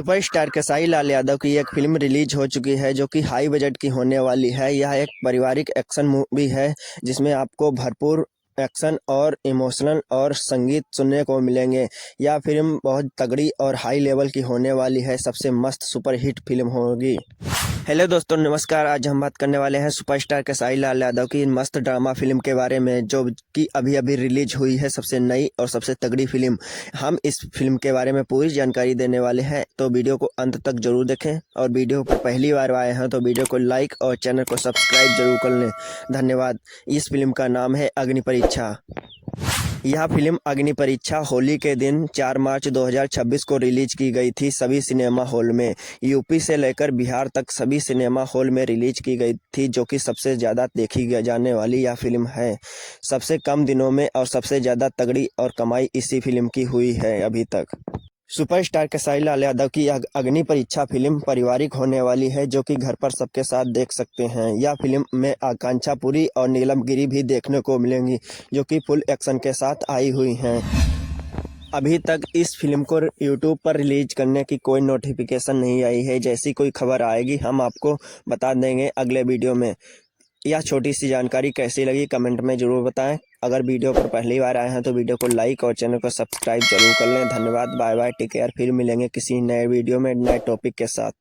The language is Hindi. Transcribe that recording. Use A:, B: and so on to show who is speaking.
A: सुपरस्टार खेसारी लाल यादव की एक फिल्म रिलीज हो चुकी है जो कि हाई बजट की होने वाली है। यह एक पारिवारिक एक्शन मूवी है जिसमें आपको भरपूर एक्शन और इमोशनल और संगीत सुनने को मिलेंगे। यह फिल्म बहुत तगड़ी और हाई लेवल की होने वाली है, सबसे मस्त सुपर हिट फिल्म होगी। हेलो दोस्तों, नमस्कार। आज हम बात करने वाले हैं सुपरस्टार खेसारी लाल यादव की मस्त ड्रामा फिल्म के बारे में जो कि अभी अभी रिलीज हुई है, सबसे नई और सबसे तगड़ी फिल्म। हम इस फिल्म के बारे में पूरी जानकारी देने वाले हैं, तो वीडियो को अंत तक जरूर देखें। और वीडियो पर पहली बार आए हैं तो वीडियो को लाइक और चैनल को सब्सक्राइब जरूर कर लें। धन्यवाद। इस फिल्म का नाम है अग्नि परीक्षा। यह फिल्म अग्नि परीक्षा होली के दिन 4 मार्च 2026 को रिलीज की गई थी सभी सिनेमा हॉल में। यूपी से लेकर बिहार तक सभी सिनेमा हॉल में रिलीज की गई थी, जो कि सबसे ज़्यादा देखी जाने वाली यह फिल्म है। सबसे कम दिनों में और सबसे ज़्यादा तगड़ी और कमाई इसी फिल्म की हुई है अभी तक। सुपरस्टार खेसारी लाल यादव की यह अग्नि परीक्षा फिल्म पारिवारिक होने वाली है जो कि घर पर सबके साथ देख सकते हैं। यह फिल्म में आकांक्षा पुरी और नीलम गिरी भी देखने को मिलेंगी जो कि फुल एक्शन के साथ आई हुई हैं। अभी तक इस फिल्म को यूट्यूब पर रिलीज करने की कोई नोटिफिकेशन नहीं आई है। जैसी कोई खबर आएगी हम आपको बता देंगे अगले वीडियो में। यह छोटी सी जानकारी कैसी लगी कमेंट में ज़रूर बताएं। अगर वीडियो पर पहली बार आए हैं तो वीडियो को लाइक और चैनल को सब्सक्राइब जरूर कर लें। धन्यवाद। Bye bye, take care. फिर मिलेंगे किसी नए वीडियो में नए टॉपिक के साथ।